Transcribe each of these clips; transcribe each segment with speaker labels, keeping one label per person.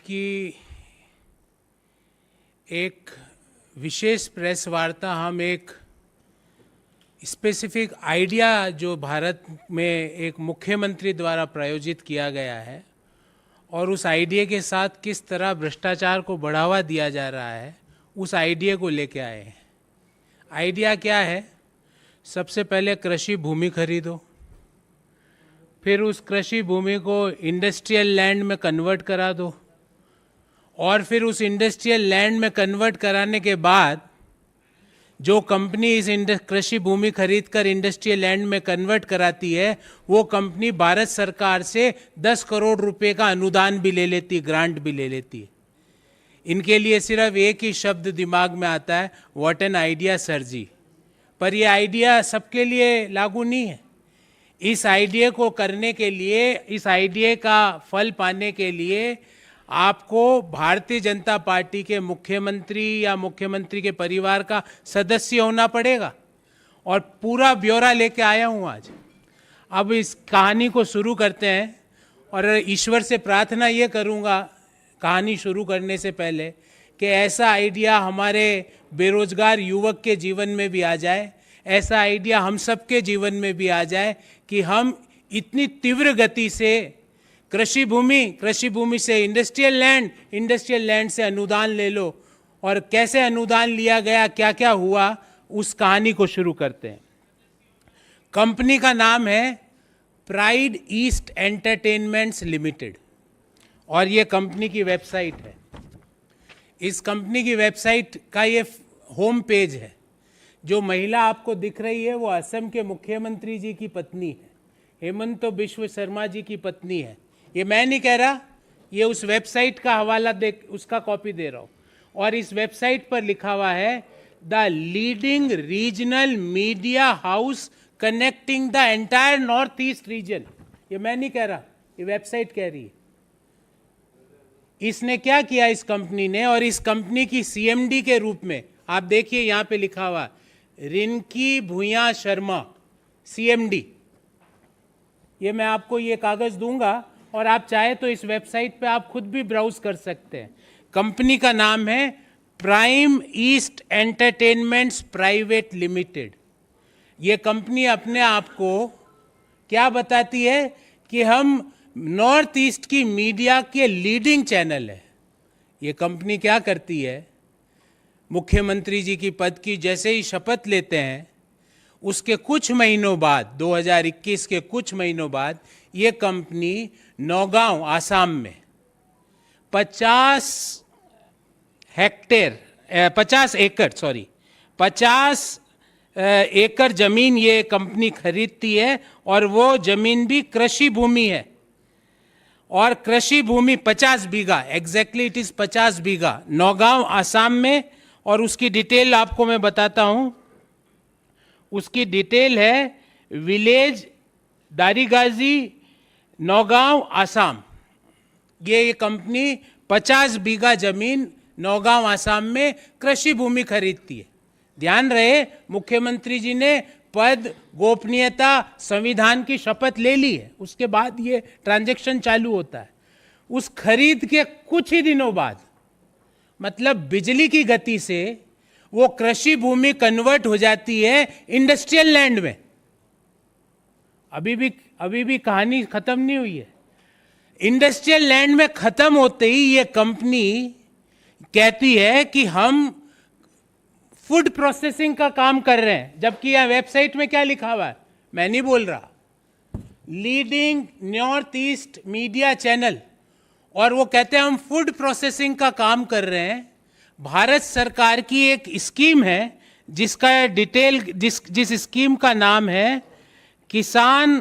Speaker 1: की एक विशेष प्रेस वार्ता हम एक स्पेसिफिक आइडिया जो भारत में एक मुख्यमंत्री द्वारा प्रायोजित किया गया है और उस आइडिया के साथ किस तरह भ्रष्टाचार को बढ़ावा दिया जा रहा है, उस आइडिया को लेके आए हैं। आइडिया क्या है? सबसे पहले कृषि भूमि खरीदो, फिर उस कृषि भूमि को इंडस्ट्रियल लैंड में कन्वर्ट करा दो, और फिर उस इंडस्ट्रियल लैंड में कन्वर्ट कराने के बाद जो कंपनी इस कृषि भूमि खरीदकर इंडस्ट्रियल लैंड में कन्वर्ट कराती है, वो कंपनी भारत सरकार से 10 करोड़ रुपए का अनुदान भी ले लेती, ग्रांट भी ले लेती है। इनके लिए सिर्फ एक ही शब्द दिमाग में आता है, व्हाट एन आइडिया सर जी। पर ये आइडिया सबके लिए लागू नहीं है। इस आइडिया को करने के लिए, इस आइडिया का फल पाने के लिए आपको भारतीय जनता पार्टी के मुख्यमंत्री या मुख्यमंत्री के परिवार का सदस्य होना पड़ेगा। और पूरा ब्यौरा लेके आया हूं आज। अब इस कहानी को शुरू करते हैं और ईश्वर से प्रार्थना ये करूंगा कहानी शुरू करने से पहले कि ऐसा आइडिया हमारे बेरोजगार युवक के जीवन में भी आ जाए, ऐसा आइडिया हम सबके जीवन में भी आ जाए कि हम इतनी तीव्र गति से कृषि भूमि से इंडस्ट्रियल लैंड से अनुदान ले लो। और कैसे अनुदान लिया गया, क्या क्या हुआ, उस कहानी को शुरू करते हैं। कंपनी का नाम है प्राइड ईस्ट एंटरटेनमेंट्स लिमिटेड और ये कंपनी की वेबसाइट है। इस कंपनी की वेबसाइट का ये होम पेज है। जो महिला आपको दिख रही है वो असम के मुख्यमंत्री जी की पत्नी है, हेमंत बिश्व शर्मा जी की पत्नी है। ये मैं नहीं कह रहा, ये उस वेबसाइट का हवाला देख, उसका कॉपी दे रहा हूँ। और इस वेबसाइट पर लिखा हुआ है the leading regional media house connecting the entire north east region. ये मैं नहीं कह रहा, ये वेबसाइट कह रही है। इसने क्या किया इस कंपनी ने, और इस कंपनी की सीएमडी के रूप में आप देखिए यहाँ पे लिखा हुआ रिंकी भूया शर्मा सीएमडी। ये मैं आपको ये कागज दूंगा और आप चाहे तो इस वेबसाइट पे आप खुद भी ब्राउज कर सकते हैं। कंपनी का नाम है prime east entertainments private limited. ये कंपनी अपने आप को क्या बताती है कि हम नॉर्थ ईस्ट की मीडिया के लीडिंग चैनल है। ये कंपनी क्या करती है, मुख्यमंत्री जी की पद की जैसे ही शपथ लेते हैं उसके कुछ महीनों बाद, 2021 के कुछ महीनों बाद, ये कंपनी नौगांव आसाम में 50 एकड़ जमीन ये कंपनी खरीदती है और वो जमीन भी कृषि भूमि है। और कृषि भूमि 50 बीघा, एग्जैक्टली इट इज 50 बीघा नौगांव आसाम में। और उसकी डिटेल आपको मैं बताता हूं। उसकी डिटेल है विलेज दारीगाजी, नौगांव आसाम। ये कंपनी 50 बीघा जमीन नौगांव आसाम में कृषि भूमि खरीदती है। ध्यान रहे, मुख्यमंत्री जी ने पद, गोपनीयता, संविधान की शपथ ले ली है, उसके बाद ये ट्रांजैक्शन चालू होता है। उस खरीद के कुछ ही दिनों बाद, मतलब बिजली की गति से, वो कृषि भूमि कन्वर्ट हो जाती है इंडस्ट्रियल लैंड में। अभी भी कहानी खत्म नहीं हुई है। इंडस्ट्रियल लैंड में खत्म होते ही ये कंपनी कहती है कि हम फूड प्रोसेसिंग का काम कर रहे हैं, जबकि यह वेबसाइट में क्या लिखा हुआ है, मैं नहीं बोल रहा, leading north east media channel. और वो कहते हैं हम फूड प्रोसेसिंग का काम कर रहे हैं। भारत सरकार की एक स्कीम है जिसका डिटेल, जिस स्कीम का नाम है किसान,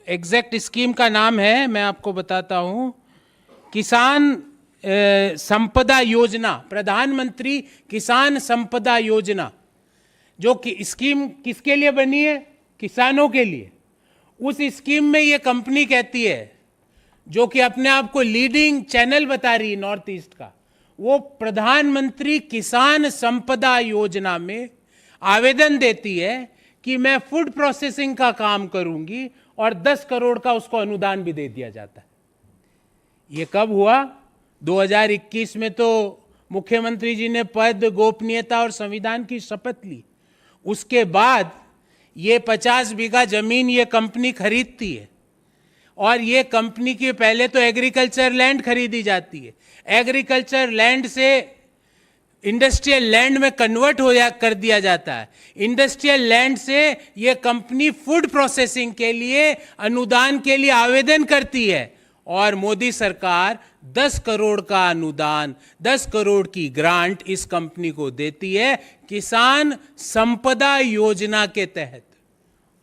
Speaker 1: एग्जैक्ट स्कीम का नाम है, मैं आपको बताता हूं, किसान संपदा योजना, प्रधानमंत्री किसान संपदा योजना। जो कि स्कीम किसके लिए बनी है? किसानों के लिए। उस स्कीम में ये कंपनी कहती है, जो कि अपने आप को लीडिंग चैनल बता रही है नॉर्थ ईस्ट का, वो प्रधानमंत्री किसान संपदा योजना में आवेदन देती है कि मैं फूड प्रोसेसिंग का काम करूंगी और 10 करोड़ का उसको अनुदान भी दे दिया जाता है। ये कब हुआ? 2021 में तो मुख्यमंत्री जी ने पद, गोपनीयता और संविधान की शपथ ली। उसके बाद ये 50 बीघा जमीन ये कंपनी खरीदती है, और ये कंपनी की पहले तो एग्रीकल्चर लैंड खरीदी जाती है, एग्रीकल्चर लैंड से इंडस्ट्रियल लैंड में कन्वर्ट कर दिया जाता है, इंडस्ट्रियल लैंड से ये कंपनी फूड प्रोसेसिंग के लिए अनुदान के लिए आवेदन करती है, और मोदी सरकार 10 करोड़ का अनुदान, 10 करोड़ की ग्रांट इस कंपनी को देती है किसान संपदा योजना के तहत।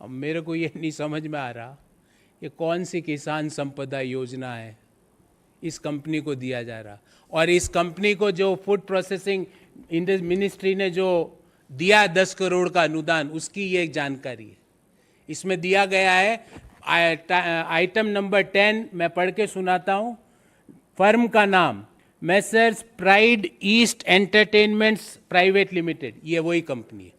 Speaker 1: अब मेरे को ये नहीं समझ में आ रहा ये कौन सी किसान संपदा योजना है इस कंपनी को दिया जा रहा, और इस कंपनी को जो फूड प्रोसेसिंग मिनिस्ट्री ने जो दिया 10 करोड़ का अनुदान, उसकी ये जानकारी है। इसमें दिया गया है आइटम नंबर 10, मैं पढ़ के सुनाता हूँ। फर्म का नाम Messrs pride east entertainments private limited, ये वही कंपनी है।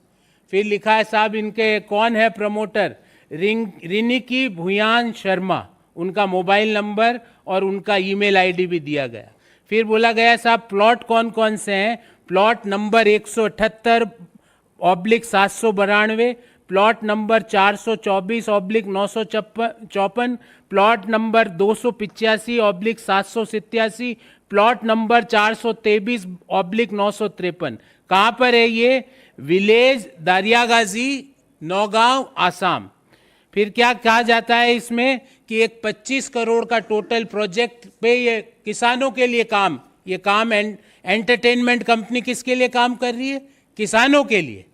Speaker 1: फिर लिखा है साहब इनके कौन है प्रमोटर, रिनिकी भुयान शर्मा, उनका मोबाइल नंबर और उनका ईमेल आईडी भी दिया गया। फिर बोला गया साहब प्लॉट कौन कौन से हैं, plot number 178/792, plot number 424/954, plot number 285/787, plot number 423/953। कहाँ पर है ये? विलेज दारियागाजी, नौगांव, आसाम। फिर क्या कहा जाता है इसमें कि एक 25 करोड़ का टोटल प्रोजेक्ट पे ये किसानों के लिए काम, ये काम एंटरटेनमेंट कंपनी किसके लिए काम कर रही है? किसानों के लिए।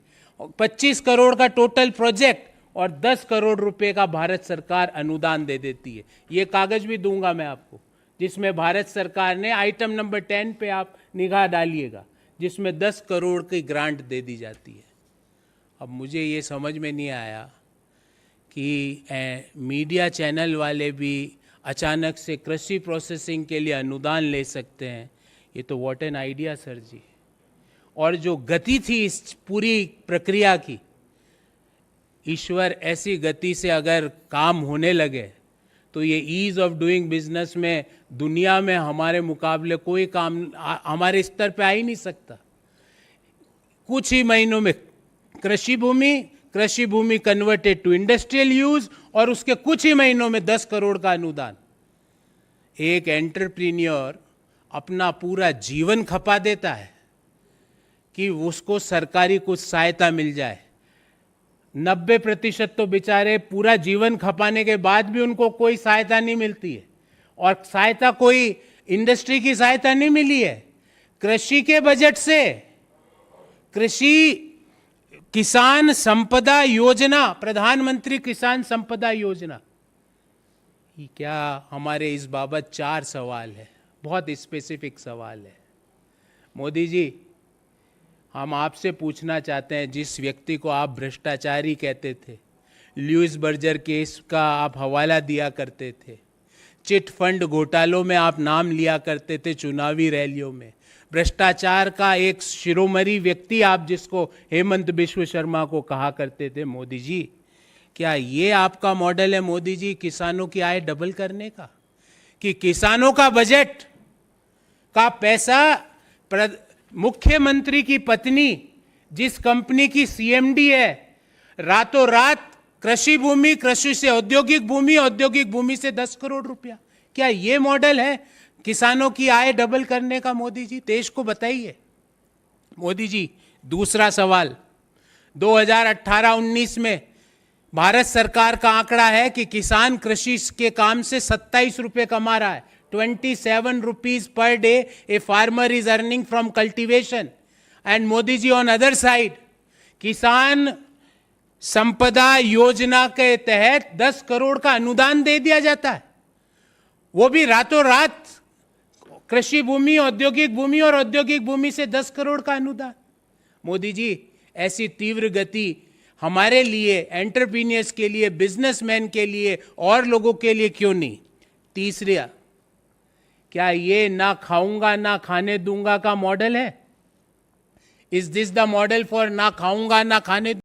Speaker 1: 25 करोड़ का टोटल प्रोजेक्ट और 10 करोड़ रुपए का भारत सरकार अनुदान दे देती है। ये कागज भी दूंगा मैं आपको, जिसमें भारत सरकार ने आइटम नंबर 10 पे आप निगाह डालिएगा, जिसमें 10 करोड़ की ग्रांट दे दी जाती है। अब मुझे ये समझ में नहीं आया कि मीडिया चैनल वाले भी अचानक से कृषि प्रोसेसिंग के लिए अनुदान ले सकते हैं। ये तो व्हाट एन आइडिया सर जी। और जो गति थी इस पूरी प्रक्रिया की, ईश्वर ऐसी गति से अगर काम होने लगे तो ये ईज ऑफ डूइंग बिजनेस में दुनिया में हमारे मुकाबले कोई काम हमारे स्तर पे आ ही नहीं सकता। कुछ ही महीनों में कृषि भूमि कन्वर्टेड टू इंडस्ट्रियल यूज, और उसके कुछ ही महीनों में 10 करोड़ का अनुदान। एक एंटरप्रीनियर अपना पूरा जीवन खपा देता है कि उसको सरकारी कुछ सहायता मिल जाए। 90% तो बेचारे पूरा जीवन खपाने के बाद भी उनको कोई सहायता नहीं मिलती है, और सहायता कोई इंडस्ट्री की सहायता नहीं मिली है, कृषि के बजट से। कृषि किसान संपदा योजना, प्रधानमंत्री किसान संपदा योजना, क्या हमारे इस बाबत 4 सवाल है, बहुत स्पेसिफिक सवाल है। मोदी जी, हम आपसे पूछना चाहते हैं, जिस व्यक्ति को आप भ्रष्टाचारी कहते थे, लुइस बर्जर केस का आप हवाला दिया करते थे, चिट फंड घोटालों में आप नाम लिया करते थे चुनावी रैलियों में, भ्रष्टाचार का एक शिरोमणि व्यक्ति आप जिसको हेमंत बिश्व शर्मा को कहा करते थे, मोदी जी, क्या ये आपका मॉडल है मोदी जी किसानों की आय डबल करने का? कि किसानों का बजट का पैसा मुख्यमंत्री की पत्नी जिस कंपनी की सीएमडी है, रातों रात कृषि से औद्योगिक भूमि से 10 करोड़ रुपया, क्या ये मॉडल है किसानों की आय डबल करने का? मोदी जी, देश को बताइए। मोदी जी, दूसरा सवाल, 2018-19 में भारत सरकार का आंकड़ा है कि किसान कृषि के काम से 27 रुपए कमा रहा है। 27 rupees per day a farmer is earning from cultivation. And Modi ji, on other side, किसान संपदा योजना के तहत 10 करोड़ का अनुदान दे दिया जाता है, वो भी रातों रात। कृषि भूमि, औद्योगिक भूमि और औद्योगिक भूमि से 10 करोड़ का अनुदान। मोदी जी, ऐसी तीव्र गति हमारे लिए, एंटरप्रीनियर्स के लिए, बिजनेसमैन के लिए और लोगों के लिए क्यों नहीं? तीसरा, क्या ये ना खाऊंगा ना खाने दूंगा का मॉडल है? Is this the model for ना खाऊंगा ना खाने